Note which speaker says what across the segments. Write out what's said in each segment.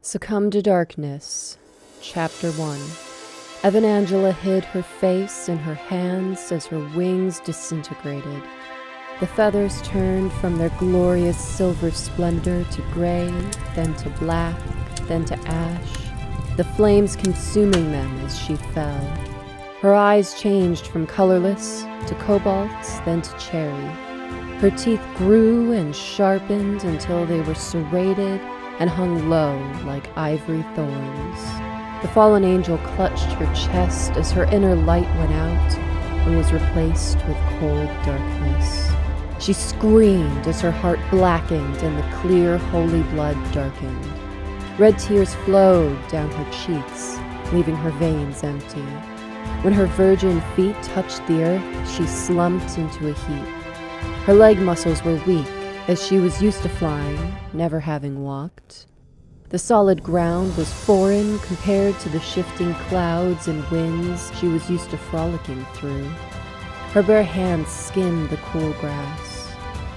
Speaker 1: Succumb to Darkness, Chapter 1. Evanangela hid her face in her hands as her wings disintegrated. The feathers turned from their glorious silver splendor to gray, then to black, then to ash, the flames consuming them as she fell. Her eyes changed from colorless to cobalt, then to cherry. Her teeth grew and sharpened until they were serrated and hung low like ivory thorns. The fallen angel clutched her chest as her inner light went out and was replaced with cold darkness. She screamed as her heart blackened and the clear, holy blood darkened. Red tears flowed down her cheeks, leaving her veins empty. When her virgin feet touched the earth, she slumped into a heap. Her leg muscles were weak, as she was used to flying, never having walked. The solid ground was foreign compared to the shifting clouds and winds she was used to frolicking through. Her bare hands skimmed the cool grass.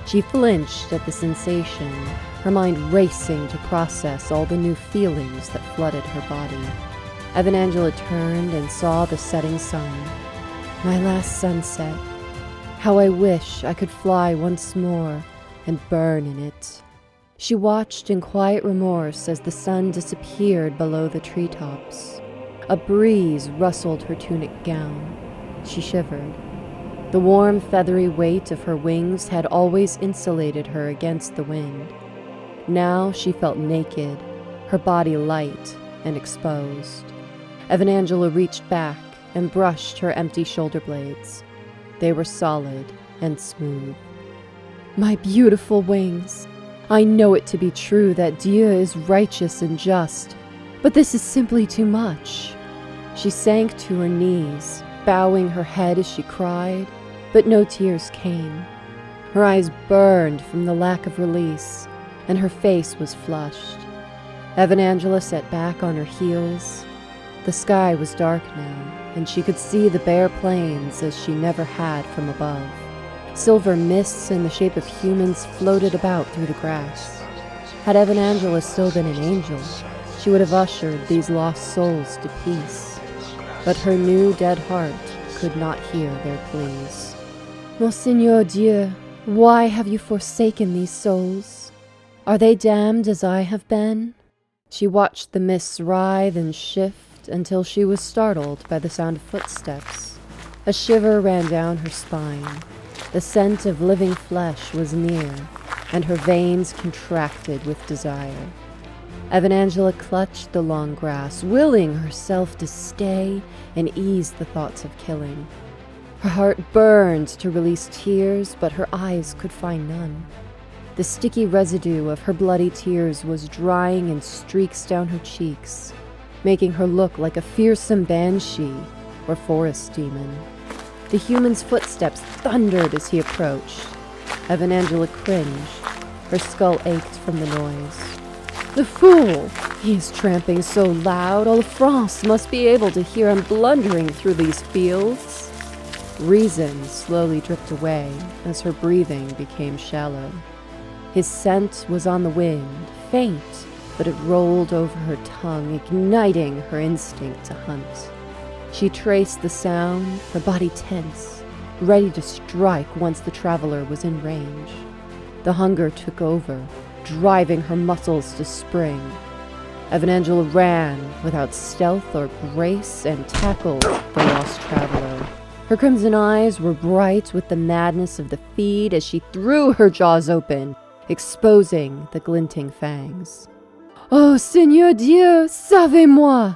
Speaker 1: She flinched at the sensation, her mind racing to process all the new feelings that flooded her body. Evanangela turned and saw the setting sun. My last sunset. How I wish I could fly once more and burn in it. She watched in quiet remorse as the sun disappeared below the treetops. A breeze rustled her tunic gown. She shivered. The warm, feathery weight of her wings had always insulated her against the wind. Now she felt naked, her body light and exposed. Evanangela reached back and brushed her empty shoulder blades. They were solid and smooth. My beautiful wings! I know it to be true that Dieu is righteous and just, but this is simply too much. She sank to her knees, bowing her head as she cried, but no tears came. Her eyes burned from the lack of release, and her face was flushed. Evanangela sat back on her heels. The sky was dark now, and she could see the bare plains as she never had from above. Silver mists in the shape of humans floated about through the grass. Had Evanangela still been an angel, she would have ushered these lost souls to peace. But her new dead heart could not hear their pleas. Mon Seigneur Dieu, why have you forsaken these souls? Are they damned as I have been? She watched the mists writhe and shift until she was startled by the sound of footsteps. A shiver ran down her spine. The scent of living flesh was near, and her veins contracted with desire. Evanangela clutched the long grass, willing herself to stay and ease the thoughts of killing. Her heart burned to release tears, but her eyes could find none. The sticky residue of her bloody tears was drying in streaks down her cheeks, making her look like a fearsome banshee or forest demon. The human's footsteps thundered as he approached. Evanangela cringed. Her skull ached from the noise. The fool! He is tramping so loud, all of France must be able to hear him blundering through these fields. Reason slowly dripped away as her breathing became shallow. His scent was on the wind, faint, but it rolled over her tongue, igniting her instinct to hunt. She traced the sound, her body tense, ready to strike once the traveler was in range. The hunger took over, driving her muscles to spring. Evanangela ran without stealth or grace and tackled the lost traveler. Her crimson eyes were bright with the madness of the feed as she threw her jaws open, exposing the glinting fangs. Oh, Seigneur Dieu, sauvez-moi!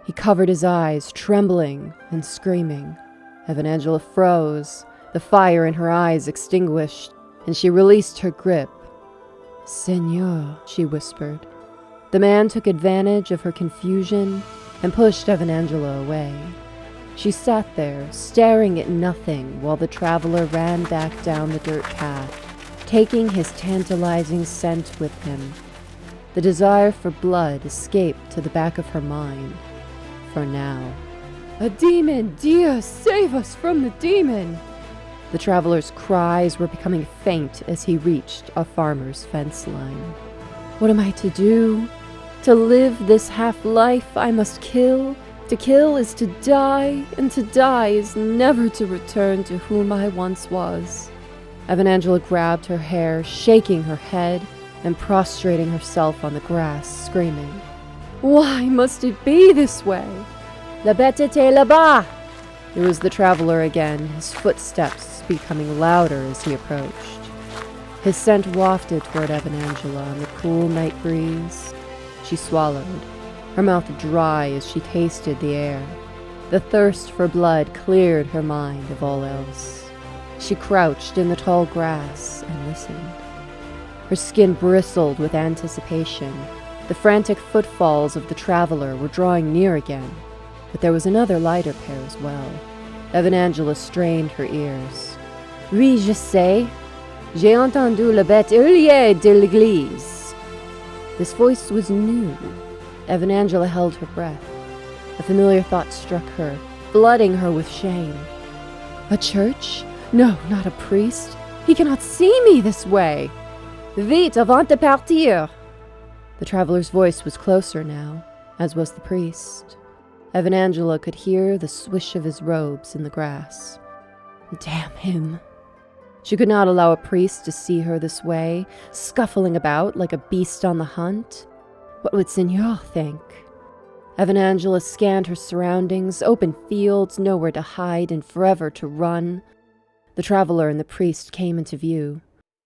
Speaker 1: He covered his eyes, trembling and screaming. Evanangela froze, the fire in her eyes extinguished, and she released her grip. Seigneur, she whispered. The man took advantage of her confusion and pushed Evanangela away. She sat there, staring at nothing while the traveler ran back down the dirt path, taking his tantalizing scent with him. The desire for blood escaped to the back of her mind. For now. A demon! Dieu, save us from the demon! The traveler's cries were becoming faint as he reached a farmer's fence line. What am I to do? To live this half-life I must kill. To kill is to die, and to die is never to return to whom I once was. Evanangela grabbed her hair, shaking her head, and prostrating herself on the grass, screaming, "Why must it be this way? La bête était là-bas!" It was the traveler again, his footsteps becoming louder as he approached. His scent wafted toward Evanangela on the cool night breeze. She swallowed, her mouth dry as she tasted the air. The thirst for blood cleared her mind of all else. She crouched in the tall grass and listened. Her skin bristled with anticipation. The frantic footfalls of the traveler were drawing near again, but there was another lighter pair as well. Evanangela strained her ears. "Oui, je sais. J'ai entendu la bête earlier de l'église." This voice was new. Evanangela held her breath. A familiar thought struck her, flooding her with shame. A church? No, not a priest. He cannot see me this way. "Vite, avant de partir!" The traveler's voice was closer now, as was the priest. Evanangela could hear the swish of his robes in the grass. Damn him. She could not allow a priest to see her this way, scuffling about like a beast on the hunt. What would Seigneur think? Evanangela scanned her surroundings, open fields, nowhere to hide and forever to run. The traveler and the priest came into view.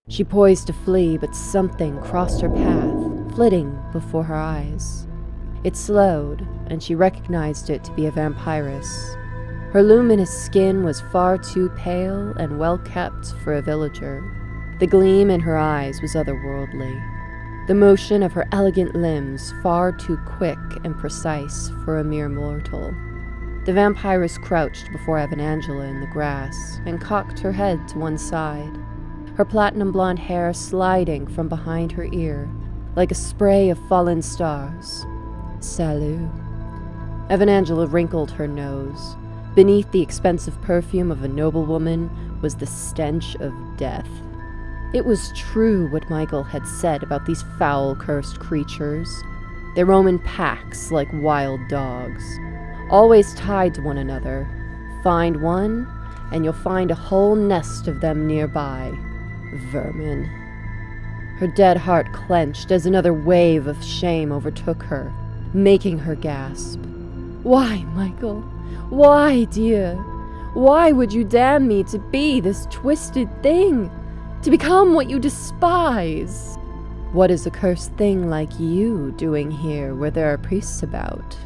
Speaker 1: She poised to flee, but something crossed her path, flitting before her eyes. It slowed, and she recognized it to be a vampiress. Her luminous skin was far too pale and well-kept for a villager. The gleam in her eyes was otherworldly. The motion of her elegant limbs far too quick and precise for a mere mortal. The vampiress crouched before Evanangela in the grass and cocked her head to one side, her platinum blonde hair sliding from behind her ear like a spray of fallen stars. Salut. Evanangela wrinkled her nose. Beneath the expensive perfume of a noblewoman was the stench of death. It was true what Michael had said about these foul, cursed creatures. They roam in packs like wild dogs, always tied to one another. Find one, and you'll find a whole nest of them nearby. Vermin. Her dead heart clenched as another wave of shame overtook her, making her gasp. Why, Michael? Why, dear? Why would you damn me to be this twisted thing? To become what you despise? What is a cursed thing like you doing here where there are priests about?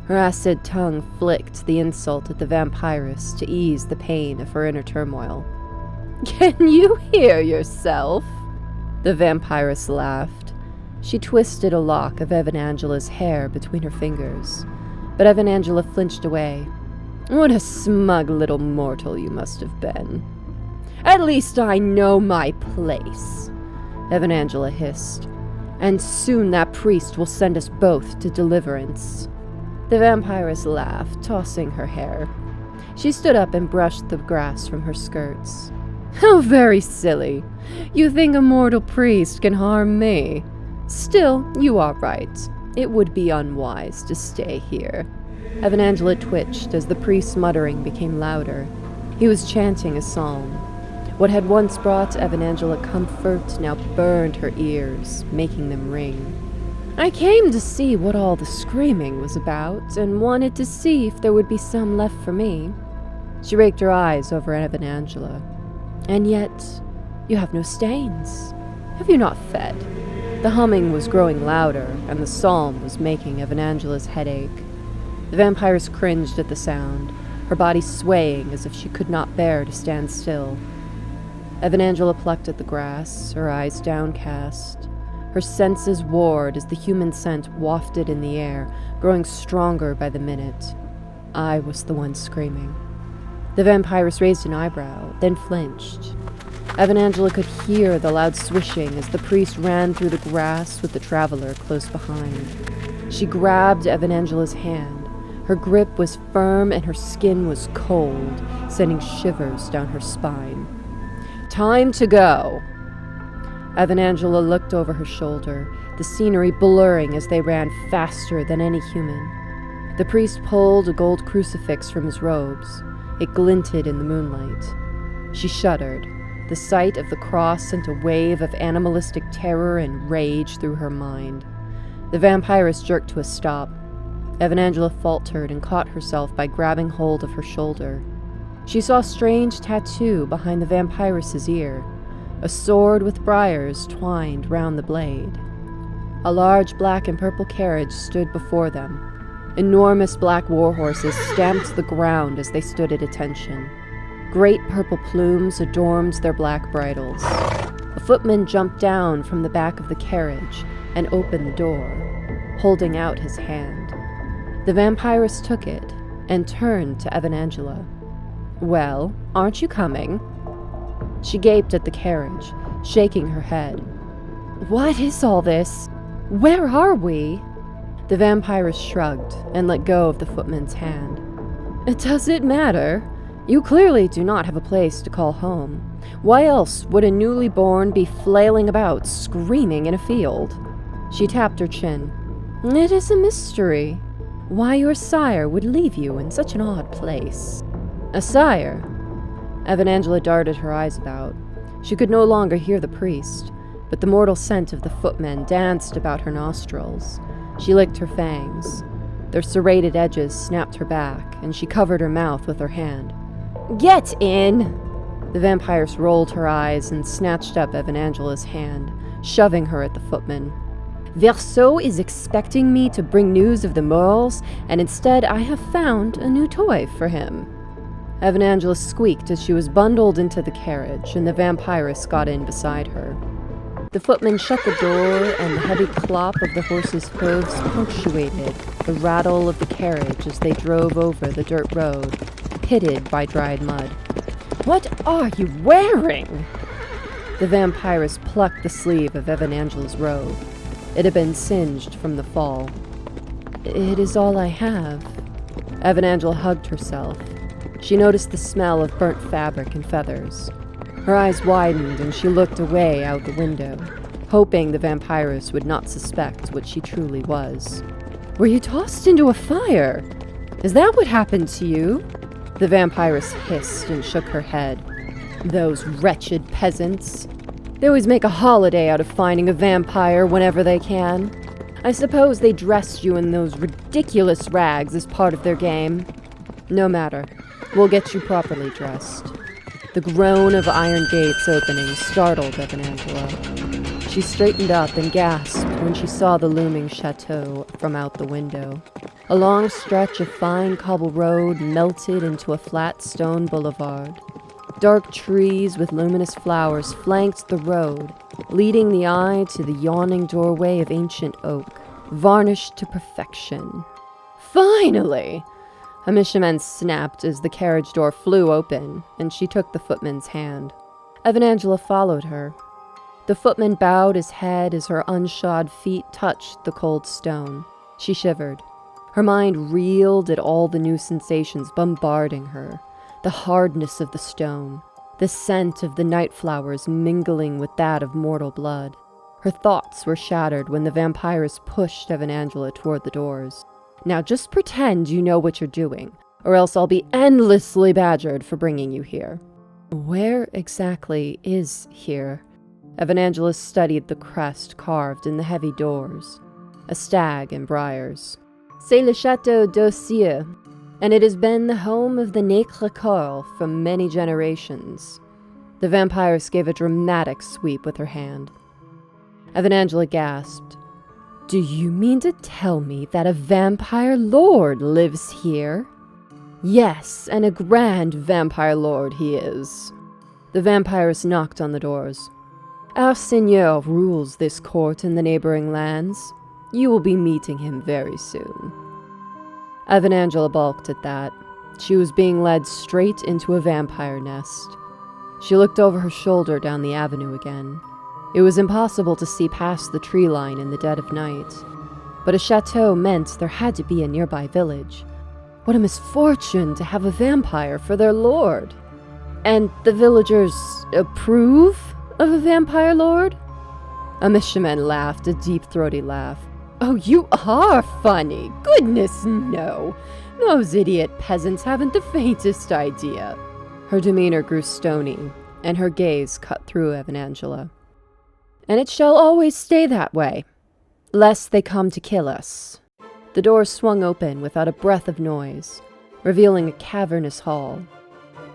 Speaker 1: Her acid tongue flicked the insult at the vampiress to ease the pain of her inner turmoil. Can you hear yourself? The vampiress laughed. She twisted a lock of Evanangela's hair between her fingers, but Evanangela flinched away. What a smug little mortal you must have been. At least I know my place, Evanangela hissed, and soon that priest will send us both to deliverance. The vampiress laughed, tossing her hair. She stood up and brushed the grass from her skirts. How very silly. You think a mortal priest can harm me. Still, you are right. It would be unwise to stay here. Evanangela twitched as the priest's muttering became louder. He was chanting a psalm. What had once brought Evanangela comfort now burned her ears, making them ring. I came to see what all the screaming was about, and wanted to see if there would be some left for me. She raked her eyes over Evanangela. And yet, you have no stains. Have you not fed? The humming was growing louder, and the psalm was making Evanangela's head ache. The vampiress cringed at the sound, her body swaying as if she could not bear to stand still. Evanangela plucked at the grass, her eyes downcast. Her senses warred as the human scent wafted in the air, growing stronger by the minute. I was the one screaming. The vampiress raised an eyebrow, then flinched. Evanangela could hear the loud swishing as the priest ran through the grass with the traveler close behind. She grabbed Evanangela's hand. Her grip was firm and her skin was cold, sending shivers down her spine. Time to go. Evanangela looked over her shoulder, the scenery blurring as they ran faster than any human. The priest pulled a gold crucifix from his robes. It glinted in the moonlight. She shuddered. The sight of the cross sent a wave of animalistic terror and rage through her mind. The vampiress jerked to a stop. Evanangela faltered and caught herself by grabbing hold of her shoulder. She saw a strange tattoo behind the vampiress's ear, a sword with briars twined round the blade. A large black and purple carriage stood before them. Enormous black war horses stamped the ground as they stood at attention. Great purple plumes adorned their black bridles. A footman jumped down from the back of the carriage and opened the door, holding out his hand. The vampiress took it and turned to Evanangela. "Well, aren't you coming?" She gaped at the carriage, shaking her head. "What is all this? Where are we?" The vampiress shrugged and let go of the footman's hand. "Does it matter? You clearly do not have a place to call home. Why else would a newly born be flailing about, screaming in a field?" She tapped her chin. "It is a mystery. Why your sire would leave you in such an odd place." "A sire?" Evanangela darted her eyes about. She could no longer hear the priest, but the mortal scent of the footmen danced about her nostrils. She licked her fangs. Their serrated edges snapped her back, and she covered her mouth with her hand. "Get in!" The vampiress rolled her eyes and snatched up Evanangela's hand, shoving her at the footman. "Verseau is expecting me to bring news of the Moors, and instead I have found a new toy for him." Evanangela squeaked as she was bundled into the carriage, and the vampiress got in beside her. The footman shut the door, and the heavy clop of the horses' hooves punctuated the rattle of the carriage as they drove over the dirt road, pitted by dried mud. "What are you wearing?" The vampiress plucked the sleeve of Evanangela's robe. It had been singed from the fall. "It is all I have." Evanangela hugged herself. She noticed the smell of burnt fabric and feathers. Her eyes widened and she looked away out the window, hoping the vampiress would not suspect what she truly was. "Were you tossed into a fire? Is that what happened to you?" The vampiress hissed and shook her head. "Those wretched peasants. They always make a holiday out of finding a vampire whenever they can. I suppose they dressed you in those ridiculous rags as part of their game. No matter. We'll get you properly dressed." The groan of iron gates opening startled Evanangela. She straightened up and gasped when she saw the looming chateau from out the window. A long stretch of fine cobble road melted into a flat stone boulevard. Dark trees with luminous flowers flanked the road, leading the eye to the yawning doorway of ancient oak, varnished to perfection. "Finally!" Àmichemin snapped as the carriage door flew open, and she took the footman's hand. Evanangela followed her. The footman bowed his head as her unshod feet touched the cold stone. She shivered. Her mind reeled at all the new sensations bombarding her. The hardness of the stone, the scent of the night flowers mingling with that of mortal blood. Her thoughts were shattered when the vampiress pushed Evanangela toward the doors. "Now just pretend you know what you're doing, or else I'll be endlessly badgered for bringing you here." "Where exactly is here?" Evanangela studied the crest carved in the heavy doors. A stag and briars. "C'est le Château d'Ossieux, and it has been the home of the Necrocoeur for many generations." The vampiress gave a dramatic sweep with her hand. Evanangela gasped. "Do you mean to tell me that a vampire lord lives here?" "Yes, and a grand vampire lord he is." The vampiress knocked on the doors. "Our seigneur rules this court and the neighboring lands. You will be meeting him very soon." Evanangela balked at that. She was being led straight into a vampire nest. She looked over her shoulder down the avenue again. It was impossible to see past the tree line in the dead of night. But a chateau meant there had to be a nearby village. What a misfortune to have a vampire for their lord! And the villagers approve of a vampire lord? Àmichemin laughed a deep, throaty laugh. "Oh, you are funny! Goodness, no! Those idiot peasants haven't the faintest idea." Her demeanor grew stony, and her gaze cut through Evanangela. "And it shall always stay that way, lest they come to kill us." The door swung open without a breath of noise, revealing a cavernous hall.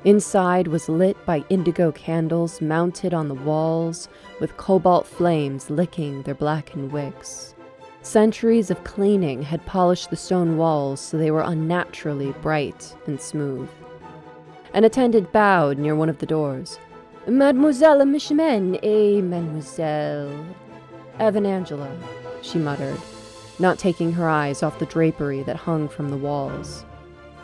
Speaker 1: Inside was lit by indigo candles mounted on the walls, with cobalt flames licking their blackened wicks. Centuries of cleaning had polished the stone walls so they were unnaturally bright and smooth. An attendant bowed near one of the doors. "Mademoiselle Àmichemin, mademoiselle..." "Evanangela," she muttered, not taking her eyes off the drapery that hung from the walls.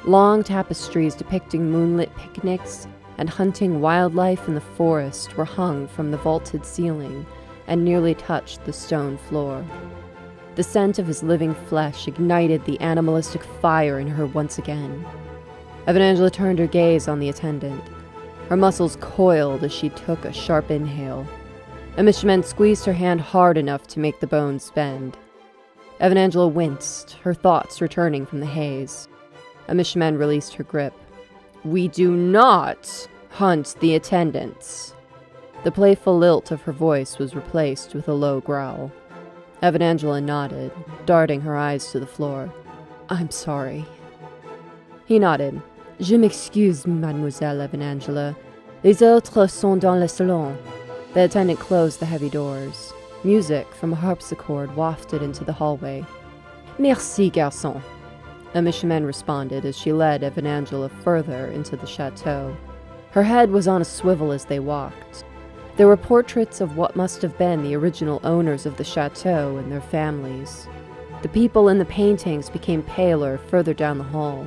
Speaker 1: Long tapestries depicting moonlit picnics and hunting wildlife in the forest were hung from the vaulted ceiling and nearly touched the stone floor. The scent of his living flesh ignited the animalistic fire in her once again. Evanangela turned her gaze on the attendant. Her muscles coiled as she took a sharp inhale. Àmichemin squeezed her hand hard enough to make the bones bend. Evanangela winced, her thoughts returning from the haze. Àmichemin released her grip. "We do not hunt the attendants." The playful lilt of her voice was replaced with a low growl. Evanangela nodded, darting her eyes to the floor. "I'm sorry." He nodded. "Je m'excuse, Mademoiselle Evanangela. Les autres sont dans le salon." The attendant closed the heavy doors. Music from a harpsichord wafted into the hallway. "Merci, garçon," Àmichemin responded as she led Evanangela further into the chateau. Her head was on a swivel as they walked. There were portraits of what must have been the original owners of the chateau and their families. The people in the paintings became paler further down the hall.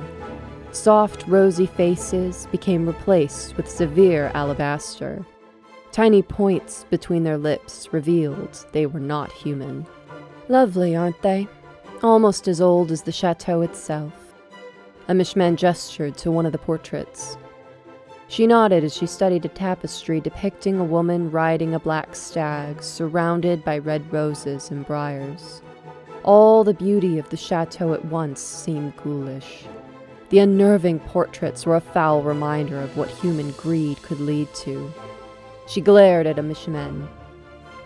Speaker 1: Soft, rosy faces became replaced with severe alabaster. Tiny points between their lips revealed they were not human. "Lovely, aren't they? Almost as old as the chateau itself." Àmichemin gestured to one of the portraits. She nodded as she studied a tapestry depicting a woman riding a black stag, surrounded by red roses and briars. All the beauty of the chateau at once seemed ghoulish. The unnerving portraits were a foul reminder of what human greed could lead to. She glared at Àmichemin.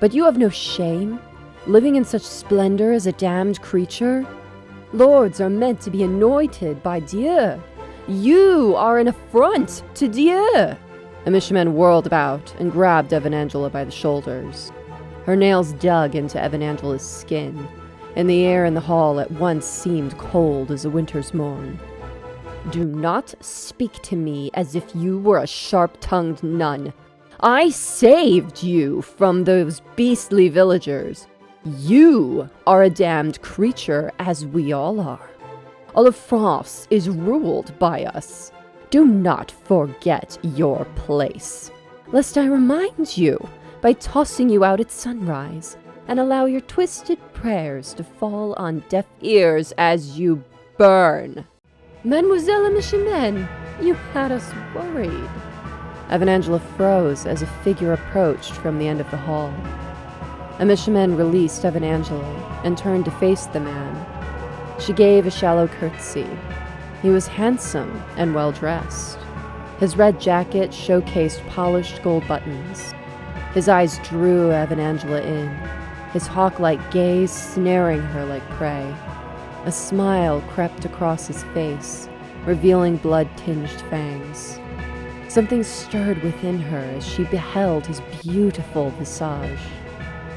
Speaker 1: "But you have no shame? Living in such splendor as a damned creature? Lords are meant to be anointed by Dieu. You are an affront to Dieu." Àmichemin whirled about and grabbed Evanangela by the shoulders. Her nails dug into Evanangela's skin, and the air in the hall at once seemed cold as a winter's morn. "Do not speak to me as if you were a sharp-tongued nun. I saved you from those beastly villagers. You are a damned creature, as we all are. All of France is ruled by us. Do not forget your place, lest I remind you by tossing you out at sunrise and allow your twisted prayers to fall on deaf ears as you burn." "Mademoiselle Àmichemin, you had us worried." Evanangela froze as a figure approached from the end of the hall. Àmichemin released Evanangela and turned to face the man. She gave a shallow curtsy. He was handsome and well-dressed. His red jacket showcased polished gold buttons. His eyes drew Evanangela in, his hawk-like gaze snaring her like prey. A smile crept across his face, revealing blood-tinged fangs. Something stirred within her as she beheld his beautiful visage.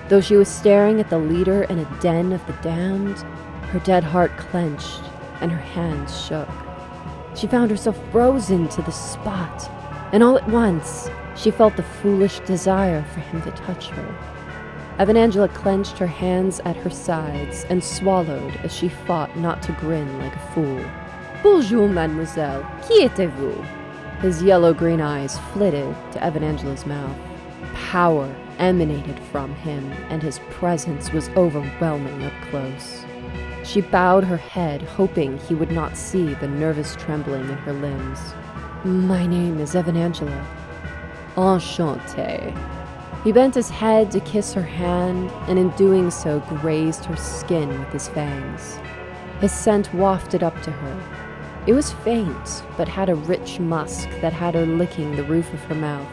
Speaker 1: Though she was staring at the leader in a den of the damned, her dead heart clenched and her hands shook. She found herself frozen to the spot, and all at once she felt the foolish desire for him to touch her. Evanangela clenched her hands at her sides and swallowed as she fought not to grin like a fool. "Bonjour, mademoiselle. Qui êtes-vous?" His yellow-green eyes flitted to Evanangela's mouth. Power emanated from him, and his presence was overwhelming up close. She bowed her head, hoping he would not see the nervous trembling in her limbs. "My name is Evanangela." "Enchantée." He bent his head to kiss her hand, and in doing so grazed her skin with his fangs. His scent wafted up to her. It was faint, but had a rich musk that had her licking the roof of her mouth.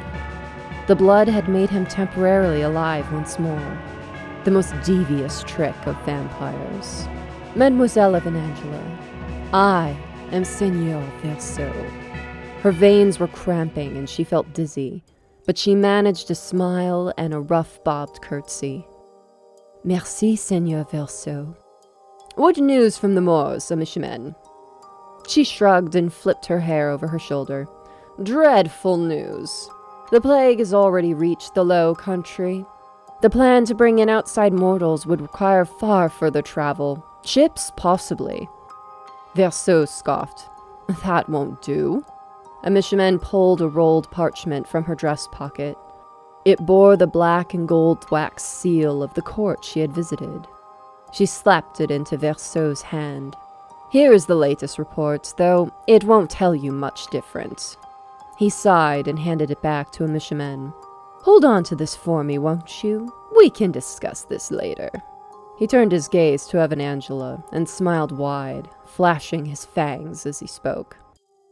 Speaker 1: The blood had made him temporarily alive once more. The most devious trick of vampires. Mademoiselle Evanangela, I am Seigneur Verseau. Her veins were cramping and she felt dizzy, but she managed a smile and a rough bobbed curtsy. Merci, Seigneur Verseau. What news from the moors, Àmichemin? She shrugged and flipped her hair over her shoulder. Dreadful news. The plague has already reached the Low Country. The plan to bring in outside mortals would require far further travel. Ships, possibly. Verseau scoffed. That won't do. Àmichemin pulled a rolled parchment from her dress pocket. It bore the black and gold wax seal of the court she had visited. She slapped it into Verseau's hand. Here is the latest report, though it won't tell you much different. He sighed and handed it back to Àmichemin. Hold on to this for me, won't you? We can discuss this later. He turned his gaze to Evanangela and smiled wide, flashing his fangs as he spoke.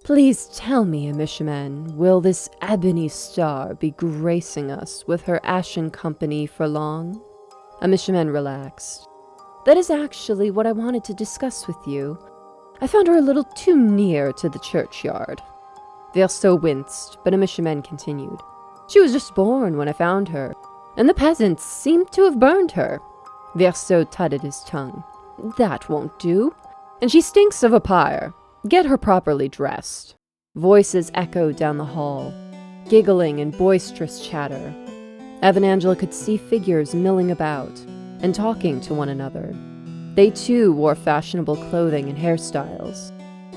Speaker 1: Please tell me, Àmichemin, will this ebony star be gracing us with her ashen company for long? Àmichemin relaxed. That is actually what I wanted to discuss with you. I found her a little too near to the churchyard. Verseau winced, but Àmichemin continued. She was just born when I found her, and the peasants seemed to have burned her. Verseau tutted his tongue. That won't do. And she stinks of a pyre. Get her properly dressed. Voices echoed down the hall, giggling and boisterous chatter. Evanangela could see figures milling about and talking to one another. They too wore fashionable clothing and hairstyles.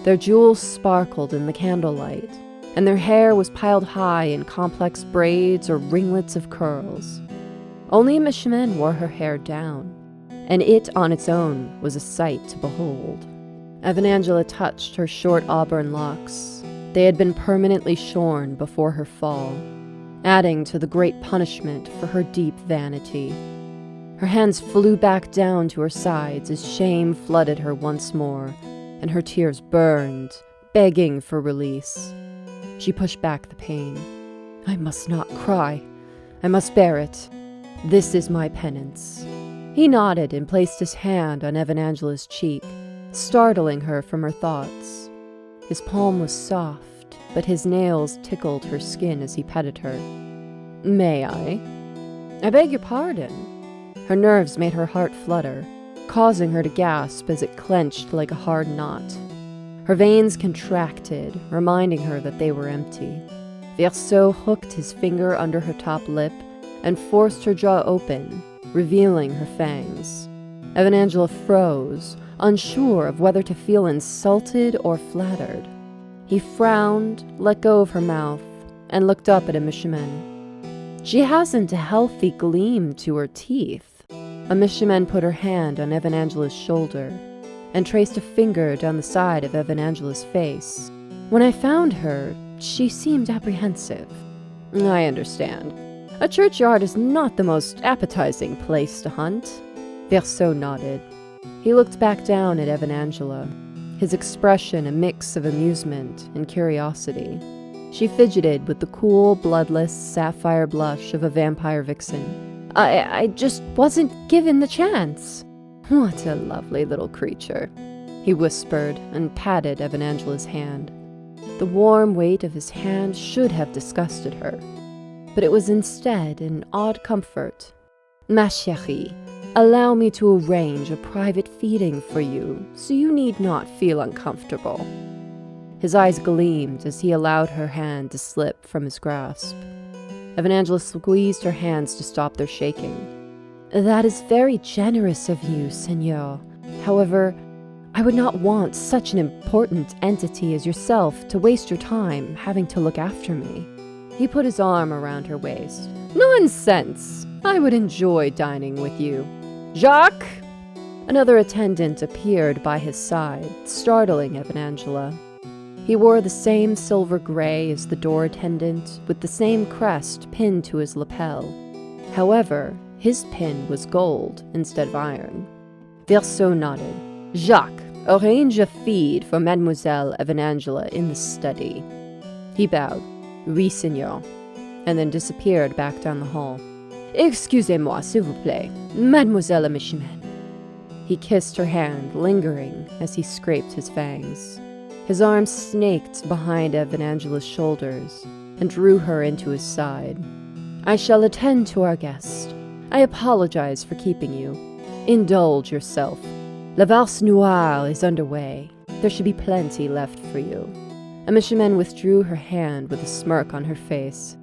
Speaker 1: Their jewels sparkled in the candlelight, and their hair was piled high in complex braids or ringlets of curls. Only Àmichemin wore her hair down, and it on its own was a sight to behold. Evanangela touched her short auburn locks. They had been permanently shorn before her fall, adding to the great punishment for her deep vanity. Her hands flew back down to her sides as shame flooded her once more, and her tears burned, begging for release. She pushed back the pain. I must not cry. I must bear it. This is my penance. He nodded and placed his hand on Evanangela's cheek, startling her from her thoughts. His palm was soft, but his nails tickled her skin as he petted her. May I? I beg your pardon. Her nerves made her heart flutter, causing her to gasp as it clenched like a hard knot. Her veins contracted, reminding her that they were empty. Verseau hooked his finger under her top lip and forced her jaw open, revealing her fangs. Evanangela froze, unsure of whether to feel insulted or flattered. He frowned, let go of her mouth, and looked up at Àmichemin. She hasn't a healthy gleam to her teeth. Àmichemin put her hand on Evanangela's shoulder and traced a finger down the side of Evanangela's face. When I found her, she seemed apprehensive. I understand. A churchyard is not the most appetizing place to hunt. Verseau nodded. He looked back down at Evanangela, his expression a mix of amusement and curiosity. She fidgeted with the cool, bloodless, sapphire blush of a vampire vixen. I just wasn't given the chance. What a lovely little creature, he whispered and patted Evanangela's hand. The warm weight of his hand should have disgusted her, but it was instead an odd comfort. Ma chérie, allow me to arrange a private feeding for you, so you need not feel uncomfortable. His eyes gleamed as he allowed her hand to slip from his grasp. Evanangela squeezed her hands to stop their shaking. That is very generous of you, Seigneur. However, I would not want such an important entity as yourself to waste your time having to look after me. He put his arm around her waist. Nonsense! I would enjoy dining with you. Jacques! Another attendant appeared by his side, startling Evanangela. He wore the same silver gray as the door attendant, with the same crest pinned to his lapel. However, his pin was gold instead of iron. Verseau nodded. Jacques, arrange a feed for Mademoiselle Evanangela in the study. He bowed. Oui, Seigneur, and then disappeared back down the hall. Excusez-moi, s'il vous plaît, Mademoiselle Àmichemin. He kissed her hand, lingering as he scraped his fangs. His arm snaked behind Evanangela's shoulders and drew her into his side. I shall attend to our guest. I apologize for keeping you. Indulge yourself. La valse noire is underway. There should be plenty left for you. Àmichemin withdrew her hand with a smirk on her face.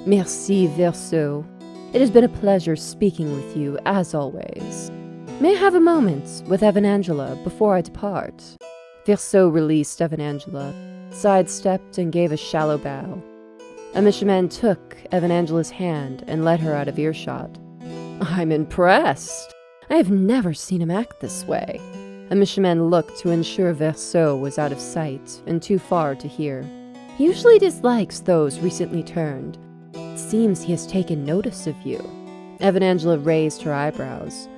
Speaker 1: Merci, Verseau. It has been a pleasure speaking with you, as always. May I have a moment with Evanangela before I depart? Verseau released Evanangela, sidestepped, and gave a shallow bow. Àmichemin took Evanangela's hand and led her out of earshot. I'm impressed. I have never seen him act this way. Àmichemin looked to ensure Verseau was out of sight and too far to hear. He usually dislikes those recently turned. It seems he has taken notice of you. Evanangela raised her eyebrows.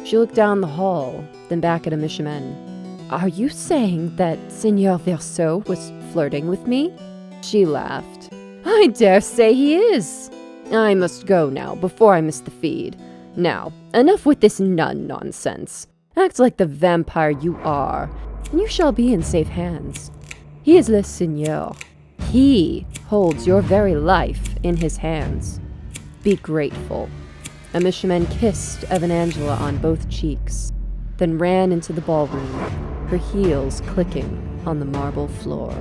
Speaker 1: She looked down the hall, then back at Àmichemin. Are you saying that Seigneur Verseau was flirting with me? She laughed. I dare say he is. I must go now before I miss the feed. Now, enough with this nun nonsense. Act like the vampire you are, and you shall be in safe hands. He is le Seigneur. He holds your very life in his hands. Be grateful. Àmichemin kissed Evanangela on both cheeks, then ran into the ballroom, her heels clicking on the marble floor.